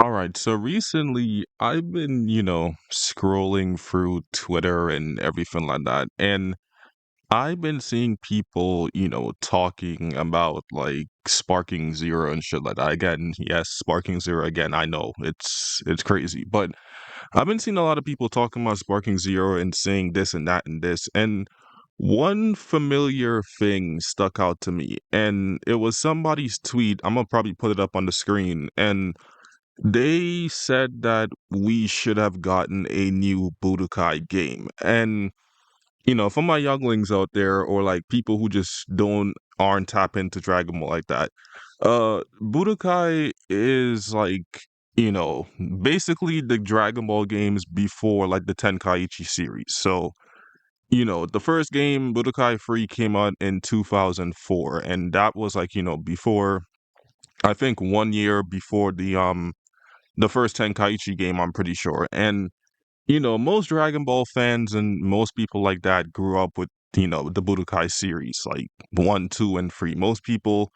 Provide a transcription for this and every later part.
All right, so recently I've been, scrolling through Twitter and everything like that, and I've been seeing people, talking about like sparking zero and shit like that. Again, yes, sparking zero again. I know it's crazy, but I've been seeing a lot of people talking about sparking zero and saying this and that and this, and one familiar thing stuck out to me, and it was somebody's tweet. I'm gonna probably put it up on the screen, and they said that we should have gotten a new Budokai game. And, for my younglings out there or like people who just don't aren't tap into Dragon Ball like that, Budokai is like, you know, basically the Dragon Ball games before like the Tenkaichi series. So, the first game, Budokai 3, came out in 2004, and that was like, before I think 1 year before the first Tenkaichi game, I'm pretty sure. And, most Dragon Ball fans and most people like that grew up with, the Budokai series, like 1, 2, and 3. Most people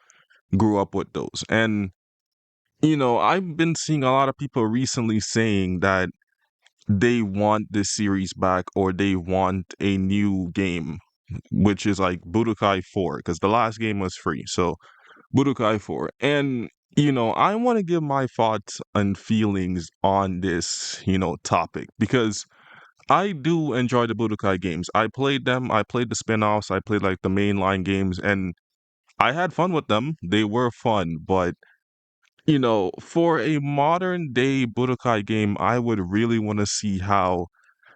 grew up with those. And, I've been seeing a lot of people recently saying that they want this series back or they want a new game, which is like Budokai 4, because the last game was free. So, Budokai 4. And, I want to give my thoughts and feelings on this, topic because I do enjoy the Budokai games. I played them, I played the spin-offs, I played like the mainline games, and I had fun with them. They were fun, but for a modern day Budokai game, I would really want to see how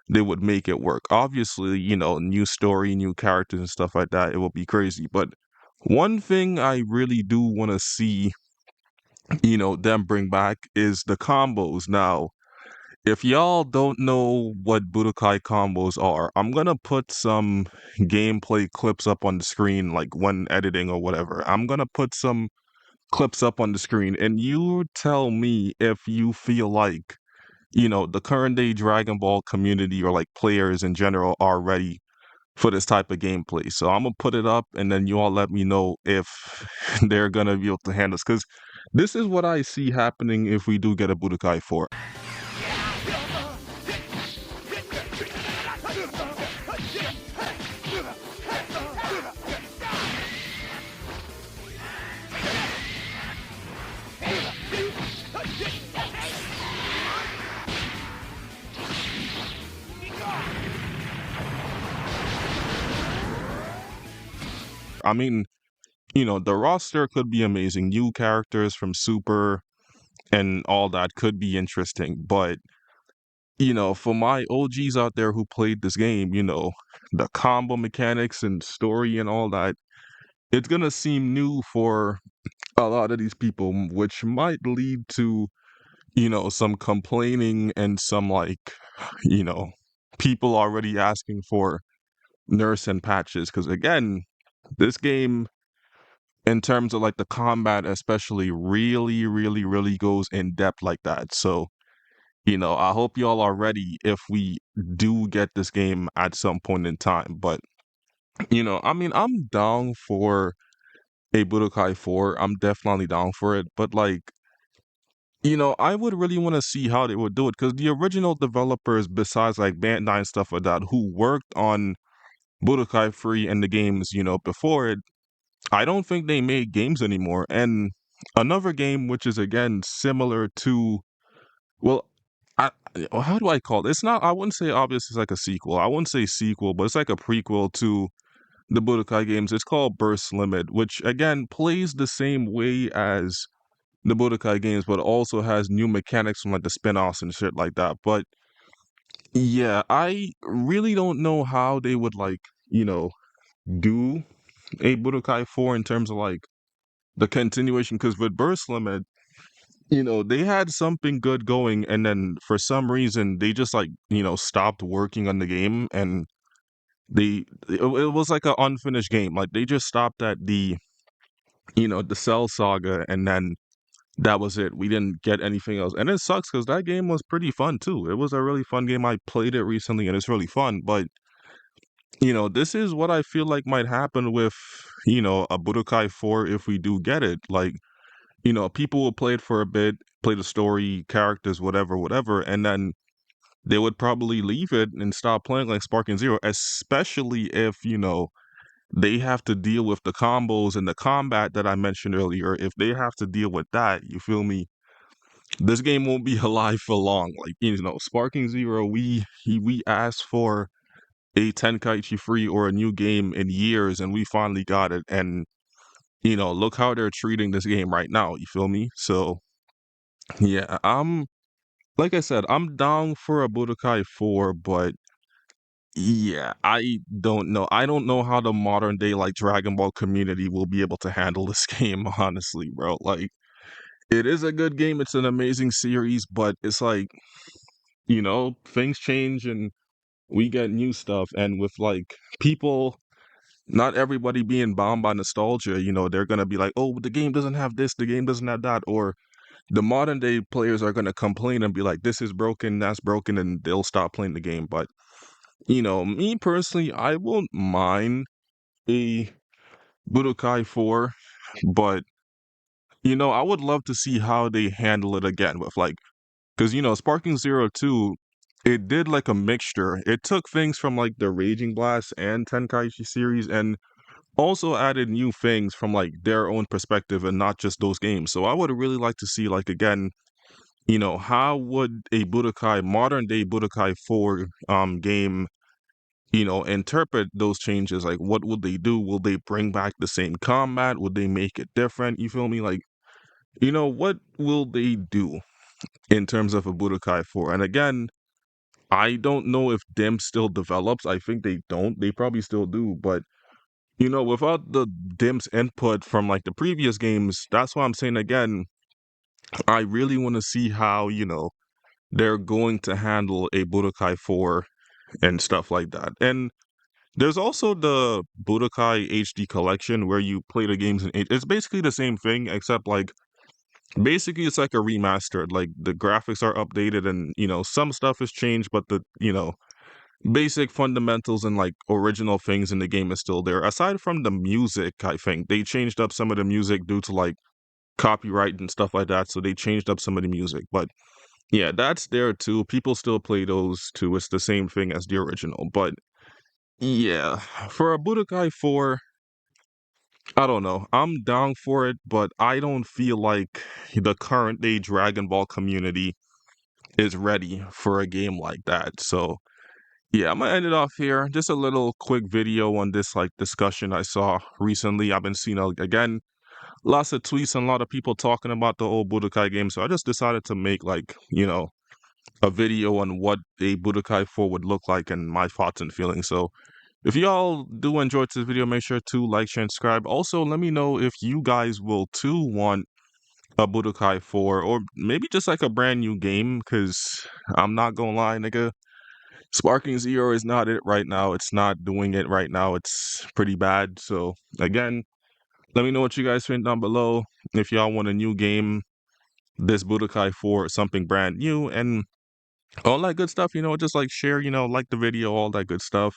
they would make it work. Obviously, new story, new characters and stuff like that, it will be crazy. But one thing I really do want to see, them bring back is the combos. Now, if y'all don't know what Budokai combos are, I'm gonna put some gameplay clips up on the screen, like when editing or whatever. I'm gonna put some clips up on the screen, and you tell me if you feel like, the current day Dragon Ball community or like players in general are ready for this type of gameplay. So I'm gonna put it up, and then you all let me know if they're gonna be able to handle this. Because this is what I see happening if we do get a Budokai 4. I mean, the roster could be amazing. New characters from Super and all that could be interesting. But, for my OGs out there who played this game, the combo mechanics and story and all that, it's gonna seem new for a lot of these people, which might lead to, some complaining and some like, you know, people already asking for nurse and patches. Because again, this game, in terms of like the combat, especially, really, really, really goes in depth like that. So, I hope y'all are ready if we do get this game at some point in time. But, I'm down for a Budokai 4. I'm definitely down for it. But like, I would really want to see how they would do it because the original developers, besides like Bandai and stuff like that, who worked on Budokai 3 and the games, before it, I don't think they made games anymore. And another game which is again similar to, well, I how do I call it? It's not. I wouldn't say obviously it's like a sequel. I wouldn't say sequel, but it's like a prequel to the Budokai games. It's called Burst Limit, which again plays the same way as the Budokai games, but also has new mechanics from like the spin-offs and shit like that. But yeah, I really don't know how they would like, do a Budokai 4 in terms of like the continuation. Because with Burst Limit, they had something good going, and then for some reason they just like, stopped working on the game, and it was like an unfinished game. Like they just stopped at the Cell Saga, and then that was it. We didn't get anything else. And it sucks because that game was pretty fun too. It was a really fun game. I played it recently and it's really fun. But, this is what I feel like might happen with, a Budokai 4 if we do get it. Like, people will play it for a bit. play the story, characters, whatever, whatever, and then they would probably leave it and stop playing like Sparking Zero, especially if, they have to deal with the combos and the combat that I mentioned earlier. If they have to deal with that, you feel me? This game won't be alive for long. Like, Sparking Zero, we asked for a Tenkaichi free or a new game in years, and we finally got it. And look how they're treating this game right now. You feel me? So yeah, like I said, I'm down for a Budokai 4, but yeah, I don't know. I don't know how the modern day like Dragon Ball community will be able to handle this game, honestly, bro. Like, it is a good game, it's an amazing series, but it's like, things change and we get new stuff. And with like people, not everybody being bound by nostalgia, they're gonna be like, oh, the game doesn't have this, the game doesn't have that, or the modern day players are gonna complain and be like, this is broken, that's broken, and they'll stop playing the game. But me personally, I won't mind a Budokai 4, but I would love to see how they handle it again with like, because Sparking Zero 2, it did like a mixture. It took things from like the Raging Blast and Tenkaichi series and also added new things from like their own perspective and not just those games. So I would really like to see like again, how would a Budokai modern day Budokai 4 game interpret those changes? Like, what would they do? Will they bring back the same combat? Would they make it different? You feel me? Like, what will they do in terms of a Budokai 4? And again, I don't know if Dim still develops. I think they don't. They probably still do. But, without the Dim's input from like the previous games, that's why I'm saying again, I really want to see how, they're going to handle a Budokai 4 and stuff like that. And there's also the Budokai HD collection where you play the games in it's basically the same thing except like basically it's like a remastered. Like the graphics are updated and some stuff has changed, but the basic fundamentals and like original things in the game is still there. Aside from the music, I think they changed up some of the music due to like copyright and stuff like that, so they changed up some of the music. But yeah, that's there too. People still play those too. It's the same thing as the original. But yeah, for a Budokai 4, I don't know. I'm down for it, but I don't feel like the current day Dragon Ball community is ready for a game like that. So, yeah, I'm gonna end it off here. Just a little quick video on this like discussion I saw recently. I've been seeing again lots of tweets and a lot of people talking about the old Budokai game. So I just decided to make like, a video on what a Budokai 4 would look like and my thoughts and feelings. So if y'all do enjoy this video, make sure to like, share, and subscribe. Also, let me know if you guys will too want a Budokai 4 or maybe just like a brand new game, because I'm not gonna lie, nigga. Sparking Zero is not it right now. It's not doing it right now. It's pretty bad. So again, let me know what you guys think down below. If y'all want a new game, this Budokai 4 or something brand new, and all that good stuff, just like share, like the video, all that good stuff.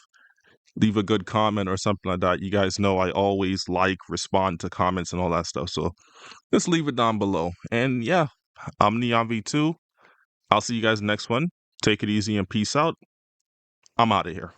Leave a good comment or something like that. You guys know I always like, respond to comments and all that stuff. So just leave it down below. And yeah, I'm Neon V2. I'll see you guys next one. Take it easy and peace out. I'm out of here.